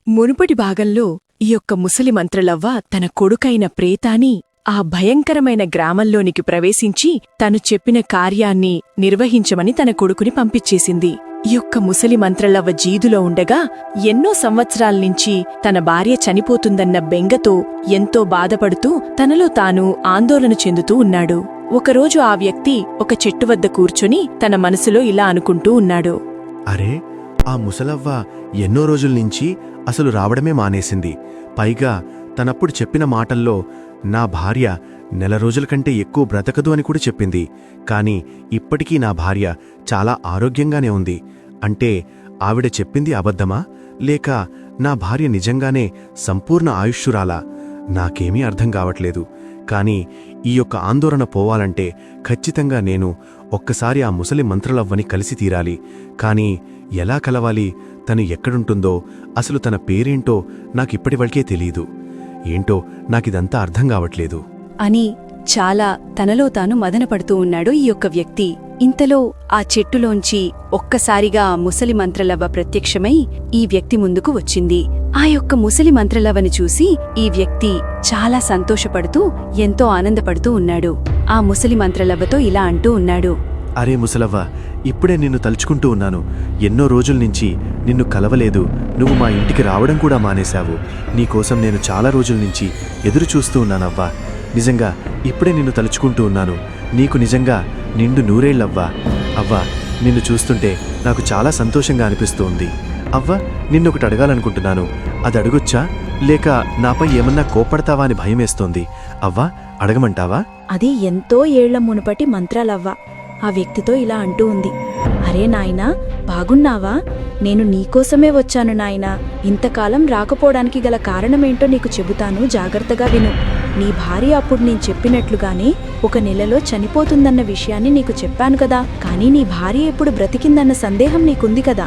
మునుపటి భాగంలో ఈ యొక్క ముసలి మంత్రలవ్వ తన కొడుకైన ప్రేతాని ఆ భయంకరమైన గ్రామంలోనికి ప్రవేశించి తను చెప్పిన కార్యాన్ని నిర్వహించమని తన కొడుకుని పంపించేసింది. ఈ యొక్క ముసలి మంత్రలవ్వ జీదులో ఉండగా ఎన్నో సంవత్సరాల్నించి తన భార్య చనిపోతుందన్న బెంగతో ఎంతో బాధపడుతూ తనలో తాను ఆందోళన చెందుతూ ఉన్నాడు. ఒకరోజు ఆ వ్యక్తి ఒక చెట్టు వద్ద కూర్చొని తన మనసులో ఇలా అనుకుంటూ ఉన్నాడు. అరే, ఆ ముసలవ్వ ఎన్నో రోజుల్నించి అసలు రావడమే మానేసింది. పైగా తనప్పుడు చెప్పిన మాటల్లో నా భార్య 4 రోజుల కంటే ఎక్కువ బ్రతకదు అని కూడా చెప్పింది. కాని ఇప్పటికీ నా భార్య చాలా ఆరోగ్యంగానే ఉంది. అంటే ఆవిడ చెప్పింది అబద్ధమా, లేక నా భార్య నిజంగానే సంపూర్ణ ఆయుష్షురాలా? నాకేమీ అర్థం కావట్లేదు. కాని ఈ యొక్క ఆందోళన పోవాలంటే ఖచ్చితంగా నేను ఒక్కసారి ఆ ముసలి మంత్రలవ్వని కలిసి తీరాలి. కాని ఎలా కలవాలి? తను ఎక్కడుంటుందో, అసలు తన పేరేంటో నాకిప్పటివరకే తెలీదు. ఏంటో నాకిదంతా అర్థం కావట్లేదు అని చాలా తనలో తాను మదనపడుతూ ఉన్నాడు ఈ యొక్క వ్యక్తి. ఇంతలో ఆ చెట్టులోంచి ఒక్కసారిగా ఆ ముసలి మంత్రలవ్వ ప్రత్యక్షమై ఈ వ్యక్తి ముందుకు వచ్చింది. ఆ యొక్క ముసలి మంత్రలవ్వని చూసి ఈ వ్యక్తి చాలా సంతోషపడుతూ ఎంతో ఆనందపడుతూ ఉన్నాడు. ఆ ముసలి మంత్రలవ్వతో ఇలా అంటూ ఉన్నాడు. అరే ముసలవ్వ, ఇప్పుడే నిన్ను తలుచుకుంటూ ఉన్నాను. ఎన్నో రోజుల్నించి నిన్ను కలవలేదు. నువ్వు మా ఇంటికి రావడం కూడా మానేశావు. నీకోసం నేను చాలా రోజుల్నించి ఎదురుచూస్తూ ఉన్నానవ్వా. నిజంగా ఇప్పుడే నిన్ను తలుచుకుంటూ ఉన్నాను. నీకు నిజంగా నిండు నూరేళ్లవ్వా. అవ్వా, నిన్ను చూస్తుంటే నాకు చాలా సంతోషంగా అనిపిస్తూ ఉంది. అవ్వ, నిన్నొకటి అడగాలనుకుంటున్నాను. అది అడగొచ్చా, లేక నాపై ఏమన్నా కోప్పడతావా అని భయమేస్తోంది. అవ్వా, అడగమంటావా? అది ఎంతో ఏళ్ల మునుపటి మంత్రాలవ్వ ఆ వ్యక్తితో ఇలా అంటూ ఉంది. అరే నాయనా, బాగున్నావా? నేను నీకోసమే వచ్చాను నాయనా. ఇంతకాలం రాకపోవడానికి గల కారణమేంటో నీకు చెబుతాను, జాగ్రత్తగా విను. నీ భార్య అప్పుడు నేను చెప్పినట్లుగానే 1 నెలలో చనిపోతుందన్న విషయాన్ని నీకు చెప్పాను కదా. కానీ నీ భార్య ఎప్పుడు బ్రతికిందన్న సందేహం నీకుంది కదా.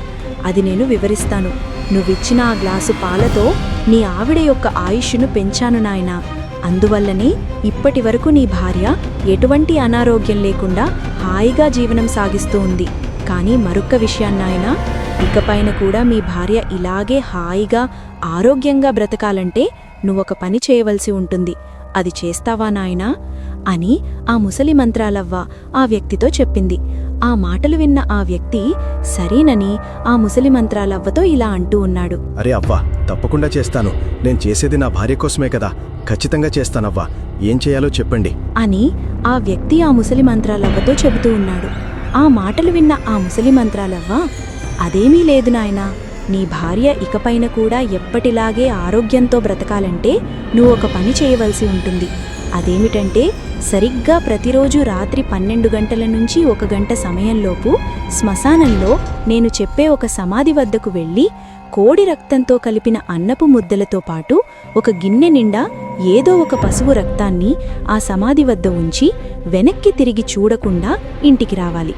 అది నేను వివరిస్తాను. నువ్విచ్చిన ఆ గ్లాసు పాలతో నీ ఆవిడ యొక్క ఆయుష్ను పెంచాను నాయనా. అందువల్లనే ఇప్పటివరకు నీ భార్య ఎటువంటి అనారోగ్యం లేకుండా హాయిగా జీవనం సాగిస్తూ ఉంది. కానీ మరొక్క విషయాన్నాయనా, ఇకపైన కూడా మీ భార్య ఇలాగే హాయిగా ఆరోగ్యంగా బ్రతకాలంటే నువ్వొక పని చేయవలసి ఉంటుంది. అది చేస్తావా నాయనా అని ఆ ముసలి మంత్రాలవ్వ ఆ వ్యక్తితో చెప్పింది. ఆ మాటలు విన్న ఆ వ్యక్తి సరేనని ఆ ముసలి మంత్రాలవ్వతో ఇలా అంటూ ఉన్నాడు. అరే అవ్వా, తప్పకుండా చేస్తాను. నేను చేసేది నా భార్య కోసమే కదా. ఖచ్చితంగా చేస్తానవ్వా. ఏం చేయాలో చెప్పండి అని ఆ వ్యక్తి ఆ ముసలి మంత్రాలవ్వతో చెబుతూ ఉన్నాడు. ఆ మాటలు విన్న ఆ ముసలి మంత్రాలవ్వ, అదేమీ లేదు నాయనా. నీ భార్య ఇకపైన కూడా ఎప్పటిలాగే ఆరోగ్యంతో బ్రతకాలంటే నువ్వొక పని చేయవలసి ఉంటుంది. అదేమిటంటే, సరిగ్గా ప్రతిరోజు రాత్రి 12 గంటల నుంచి 1 గంట సమయంలోపు శ్మశానంలో నేను చెప్పే ఒక సమాధి వద్దకు వెళ్ళి కోడి రక్తంతో కలిపిన అన్నపు ముద్దలతో పాటు 1 గిన్నె నిండా ఏదో ఒక పశువు రక్తాన్ని ఆ సమాధి వద్ద ఉంచి వెనక్కి తిరిగి చూడకుండా ఇంటికి రావాలి.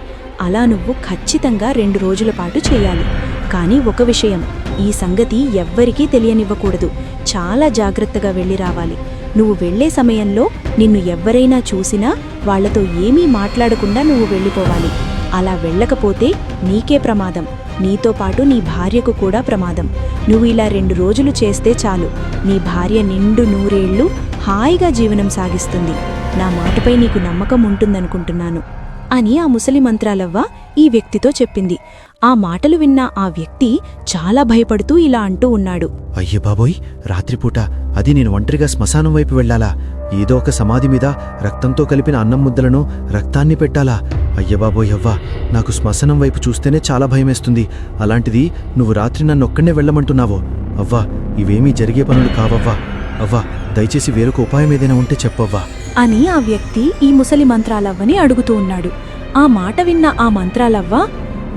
అలా నువ్వు ఖచ్చితంగా 2 రోజుల పాటు చేయాలి. కానీ ఒక విషయం, ఈ సంగతి ఎవ్వరికీ తెలియనివ్వకూడదు. చాలా జాగ్రత్తగా వెళ్ళి రావాలి. నువ్వు వెళ్లే సమయంలో నిన్ను ఎవ్వరైనా చూసినా వాళ్లతో ఏమీ మాట్లాడకుండా నువ్వు వెళ్ళిపోవాలి. అలా వెళ్ళకపోతే నీకే ప్రమాదం, నీతో పాటు నీ భార్యకు కూడా ప్రమాదం. నువ్వు ఇలా 2 రోజులు చేస్తే చాలు, నీ భార్య నిండు నూరేళ్లు హాయిగా జీవనం సాగిస్తుంది. నా మాటపై నీకు నమ్మకం ఉంటుందనుకుంటున్నాను అని ఆ ముసలి మంత్రాలవ్వ ఈ వ్యక్తితో చెప్పింది. ఆ మాటలు విన్న ఆ వ్యక్తి చాలా భయపడుతూ ఇలా అంటూ ఉన్నాడు. అయ్య బాబోయ్, రాత్రిపూట అది నేను ఒంటరిగా శ్మశానం వైపు వెళ్లాలా? ఏదో ఒక సమాధి మీద రక్తంతో కలిపిన అన్నం ముద్దలను రక్తాన్ని పెట్టాలా? అయ్య బాబోయ్ అవ్వా, నాకు శ్మశానం వైపు చూస్తేనే చాలా భయమేస్తుంది. అలాంటిది నువ్వు రాత్రి నన్నొక్కడే వెళ్ళమంటున్నావో? అవ్వా, ఇవేమీ జరిగే పనులు కావవ్వా. అవ్వా, దయచేసి వేరొక ఉపాయం ఏదైనా ఉంటే చెప్పవ్వా అని ఆ వ్యక్తి ఈ ముసలి మంత్రాలవ్వని అడుగుతూ ఉన్నాడు. ఆ మాట విన్న ఆ మంత్రాలవ్వ,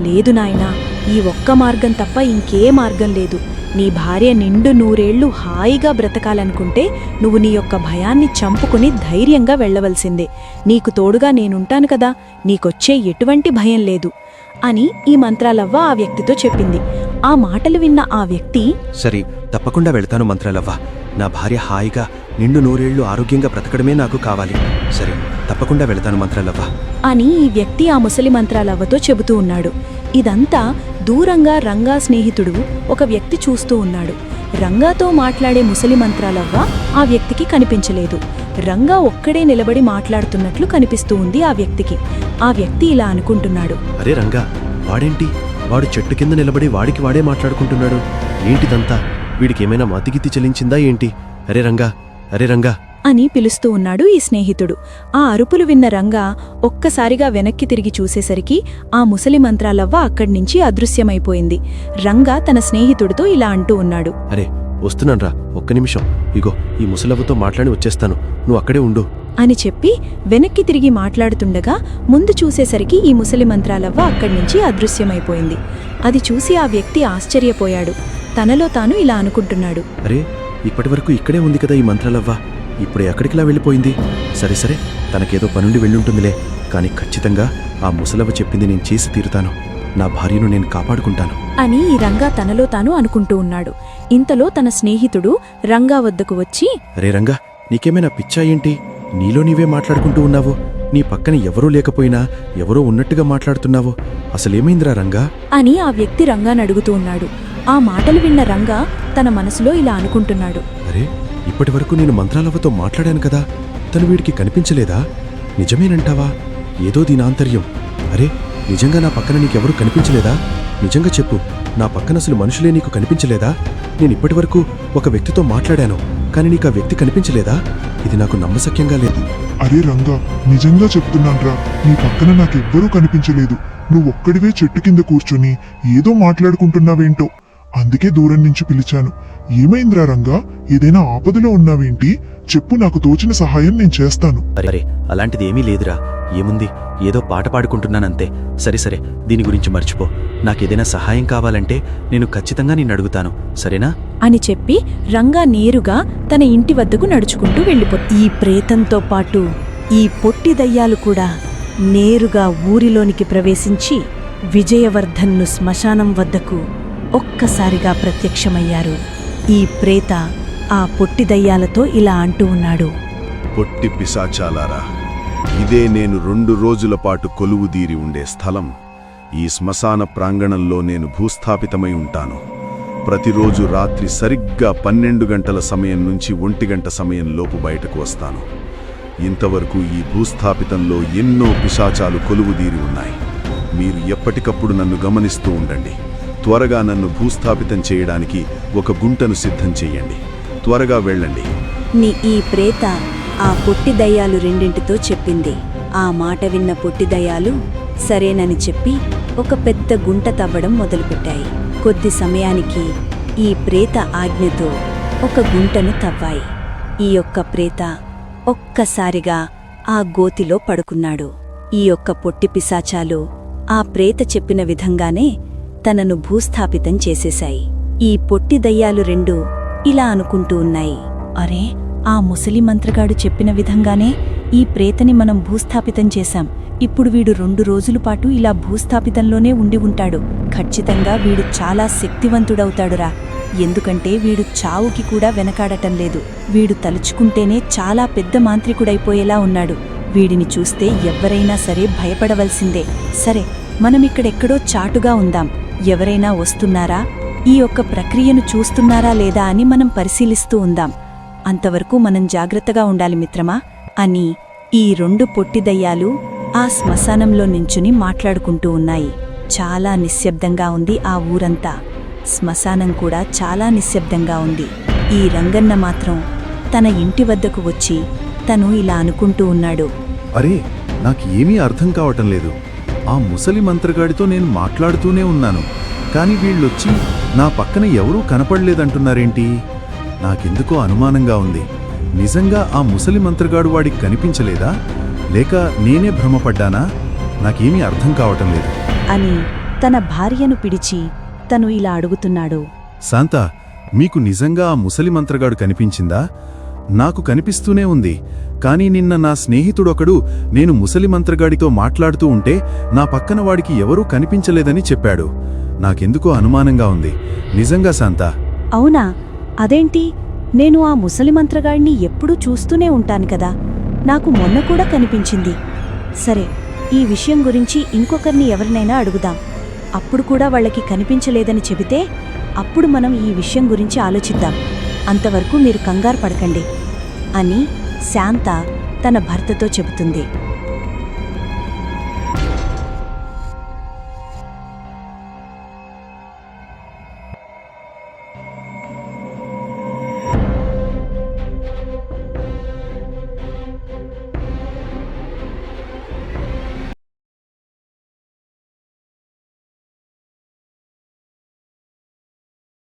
లేదు నాయనా, ఈ ఒక్క మార్గం తప్ప ఇంకే మార్గం లేదు. నీ భార్య నిండు నూరేళ్లు హాయిగా బ్రతకాలనుకుంటే నువ్వు నీ యొక్క భయాన్ని చంపుకుని ధైర్యంగా వెళ్లవలసిందే. నీకు తోడుగా నేనుంటాను కదా, నీకొచ్చే ఎటువంటి భయం లేదు అని ఈ మంత్రాలవ్వ ఆ వ్యక్తితో చెప్పింది. ఆ మాటలు విన్న ఆ వ్యక్తి, సరే, తప్పకుండా వెళ్తాను మంత్రాలవ్వ. నా భార్య హాయిగా నిండు నూరేళ్లు ఆరోగ్యంగా బ్రతకడమే నాకు కావాలి. సరే, తప్పకుండా వెళతాను మంత్రాలవ్వ అని ఈ వ్యక్తి ఆ ముసలి మంత్రాలవ్వతో చెబుతూ ఉన్నాడు. ఇదంతా దూరంగా రంగా స్నేహితుడు ఒక వ్యక్తి చూస్తూ ఉన్నాడు. రంగాతో మాట్లాడే ముసలి మంత్రాలవ్వ ఆ వ్యక్తికి కనిపించలేదు. రంగా ఒక్కడే నిలబడి మాట్లాడుతున్నట్లు కనిపిస్తూ ఉంది ఆ వ్యక్తికి. ఆ వ్యక్తి ఇలా అనుకుంటున్నాడు. అరే రంగా, వాడేంటి వాడు చెట్టు కింద నిలబడి వాడికి వాడే మాట్లాడుకుంటున్నాడు? ఏంటిదంతా? వీడికేమైనా మతిగితి చెల్లించిందా ఏంటి? అరే రంగా, అరే రంగా అని పిలుస్తూ ఉన్నాడు ఈ స్నేహితుడు. ఆ అరుపులు విన్న రంగా ఒక్కసారిగా వెనక్కి తిరిగి చూసేసరికి ఆ ముసలి మంత్రాలవ్వ అక్కడ్నించి అదృశ్యమైపోయింది. రంగా తన స్నేహితుడితో ఇలా అంటూ ఉన్నాడు. అరే వస్తున్నాన్రా, ఒక్క నిమిషం. ఇగో ఈ ముసలవ్వతో మాట్లాడి వచ్చేస్తాను, నువ్వు అక్కడే ఉండు అని చెప్పి వెనక్కి తిరిగి మాట్లాడుతుండగా ముందు చూసేసరికి ఈ ముసలి మంత్రాలవ్వ అక్కడ్నించి అదృశ్యమైపోయింది. అది చూసి ఆ వ్యక్తి ఆశ్చర్యపోయాడు. తనలో తాను ఇలా అనుకుంటున్నాడు. అరే ఇప్పటివరకు ఇక్కడే ఉంది కదా ఈ మంత్రాలవ్వ, ఇప్పుడు ఎక్కడికిలా వెళ్ళిపోయింది? సరే సరే, తనకేదో పనుండి వెళ్ళుంటుందిలే. కాని ఖచ్చితంగా ఆ ముసలవ్వ చెప్పింది నేను చేసి తీరుతాను. నా భార్యను నేను కాపాడుకుంటాను అని ఈ రంగా తనలో తాను అనుకుంటూ ఉన్నాడు. ఇంతలో తన స్నేహితుడు రంగా వద్దకు వచ్చి, అరే రంగా, నీకేమైనా పిచ్చా ఏంటి? నీలో నీవే మాట్లాడుకుంటూ ఉన్నావు. నీ పక్కన ఎవరూ లేకపోయినా ఎవరో ఉన్నట్టుగా మాట్లాడుతున్నావు. అసలేమైందిరా రంగా? అని ఆ వ్యక్తి రంగాను అడుగుతూ ఉన్నాడు. ఆ మాటలు విన్న రంగా తన మనసులో ఇలా అనుకుంటున్నాడు. అరే ఇప్పటివరకు నేను మంత్రాలవ్వతో మాట్లాడాను కదా, తను వీడికి కనిపించలేదా? నిజమేనంటావా? ఏదో దీని ఆంతర్యం. అరే నిజంగా నా పక్కన నీకెవరూ కనిపించలేదా? నిజంగా చెప్పు, నా పక్కన అసలు మనుషులే నీకు కనిపించలేదా? నేనిప్పటివరకు ఒక వ్యక్తితో మాట్లాడాను, కానీ నీకు ఆ వ్యక్తి కనిపించలేదా? ఇది నాకు నమ్మశక్యంగా లేదు. అరే రంగా, నిజంగా చెప్తున్నాన్రా, నీ పక్కన నాకెవ్వరూ కనిపించలేదు. నువ్వొక్కడివే చెట్టు కింద కూర్చొని ఏదో మాట్లాడుకుంటున్నావేంటో, అందుకే దూరం నుంచి పిలిచాను. ఏమైందిరా రంగా, ఏదైనా ఆపదలో ఉన్నావేంటి? చెప్పు, నాకు తోచిన సహాయం నేను చేస్తాను. అరే అలాంటిది ఏమీ లేదురా. ఏముంది, ఏదో పాట పాడుకుంటున్నానంతే. సరే సరే, దీని గురించి మర్చిపో. నాకేదైనా సహాయం కావాలంటే నేను ఖచ్చితంగా నిన్ను అడుగుతాను, సరేనా? అని చెప్పి రంగా నేరుగా తన ఇంటి వద్దకు నడుచుకుంటూ ఈ ప్రేతంతో పాటు ఈ పొట్టి దయ్యాలు కూడా నేరుగా ఊరిలోనికి ప్రవేశించి విజయవర్ధన్ను శ్మశానం వద్దకు ఒక్కసారిగా ప్రత్యక్షమయ్యారు. ఈ ప్రేత ఆ పొట్టి దయ్యాలతో ఇలా అంటూ ఉన్నాడు. పొట్టి పిశాచాలారా, ఇదే నేను 2 రోజుల పాటు కొలువుదీరి ఉండే స్థలం. ఈ శ్మశాన ప్రాంగణంలో నేను భూస్థాపితమై ఉంటాను. ప్రతిరోజు రాత్రి సరిగ్గా 12 గంటల సమయం నుంచి 1 గంట సమయం లోపు బయటకు వస్తాను. ఇంతవరకు ఈ భూస్థాపితంలో ఎన్నో పిశాచాలు కొలువుదీరి ఉన్నాయి. మీరు ఎప్పటికప్పుడు నన్ను గమనిస్తూ ఉండండి. త్వరగా నన్ను భూస్థాపితం చేయడానికి ఒక గుంటను సిద్ధం చెయ్యండి. త్వరగా వెళ్ళండి. ఈ ప్రేత ఆ పొట్టి దయ్యాలు రెండింటితో చెప్పింది. ఆ మాట విన్న పొట్టి దయ్యాలు సరేనని చెప్పి ఒక పెద్ద గుంట తవ్వడం మొదలుపెట్టాయి. కొద్ది సమయానికి ఈ ప్రేత ఆజ్ఞతో ఒక గుంటను తవ్వాయి. ఈ యొక్క ప్రేత ఒక్కసారిగా ఆ గోతిలో పడుకున్నాడు. ఈ యొక్క పొట్టి పిశాచాలు ఆ ప్రేత చెప్పిన విధంగానే తనను భూస్థాపితం చేసేశాయి. ఈ పొట్టి దయ్యాలు రెండు ఇలా అనుకుంటూ ఉన్నాయి. అరే, ఆ ముసలి మంత్రగాడు చెప్పిన విధంగానే ఈ ప్రేతని మనం భూస్థాపితం చేశాం. ఇప్పుడు వీడు 2 రోజుల పాటు ఇలా భూస్థాపితంలోనే ఉండి ఉంటాడు. ఖచ్చితంగా వీడు చాలా శక్తివంతుడవుతాడురా. ఎందుకంటే వీడు చావుకి కూడా వెనకాడటం లేదు. వీడు తలుచుకుంటేనే చాలా పెద్ద మాంత్రికుడైపోయేలా ఉన్నాడు. వీడిని చూస్తే ఎవ్వరైనా సరే భయపడవలసిందే. సరే, మనమిక్కడెక్కడో చాటుగా ఉందాం. ఎవరైనా వస్తున్నారా, ఈ యొక్క ప్రక్రియను చూస్తున్నారా లేదా అని మనం పరిశీలిస్తూ ఉందాం. అంతవరకు మనం జాగ్రత్తగా ఉండాలి మిత్రమా అని ఈ 2 పొట్టి దయ్యాలు ఆ శ్మశానంలో నించుని మాట్లాడుకుంటూ ఉన్నాయి. చాలా నిశ్శబ్దంగా ఉంది ఆ ఊరంతా. శ్మశానం కూడా చాలా నిశ్శబ్దంగా ఉంది. ఈ రంగన్న మాత్రం తన ఇంటి వద్దకు వచ్చి తను ఇలా అనుకుంటూ ఉన్నాడు. అరే, నాకు ఏమీ అర్థం కావటం లేదు. ఆ ముసలి మంత్రగాడితో నేను మాట్లాడుతూనే ఉన్నాను, కానీ వీళ్ళొచ్చి నా పక్కన ఎవరూ కనపడలేదంటున్నారేంటి? నాకెందుకో అనుమానంగా ఉంది. నిజంగా ఆ ముసలి మంత్రగాడు వాడికి కనిపించలేదా, లేక నేనే భ్రమపడ్డానా? నాకేమీ అర్థం కావటం లేదు అని తన భార్యను పిడిచి తను ఇలా అడుగుతున్నాడు. శాంత, మీకు నిజంగా ఆ ముసలి మంత్రగాడు కనిపించిందా? నాకు కనిపిస్తూనే ఉంది, కానీ నిన్న నా స్నేహితుడొకడు నేను ముసలి మంత్రగాడితో మాట్లాడుతూ ఉంటే నా పక్కన వాడికి ఎవరూ కనిపించలేదని చెప్పాడు. నాకెందుకో అనుమానంగా ఉంది. నిజంగా శాంత? అవునా? అదేంటి? నేను ఆ ముసలి మంత్రగాడిని ఎప్పుడూ చూస్తూనే ఉంటాను కదా. నాకు మొన్న కూడా కనిపించింది. సరే, ఈ విషయం గురించి ఇంకొకరిని ఎవరినైనా అడుగుదాం. అప్పుడు కూడా వాళ్ళకి కనిపించలేదని చెబితే అప్పుడు మనం ఈ విషయం గురించి ఆలోచిద్దాం. అంతవరకు మీరు కంగారు పడకండి అని శాంత తన భర్తతో చెబుతుంది.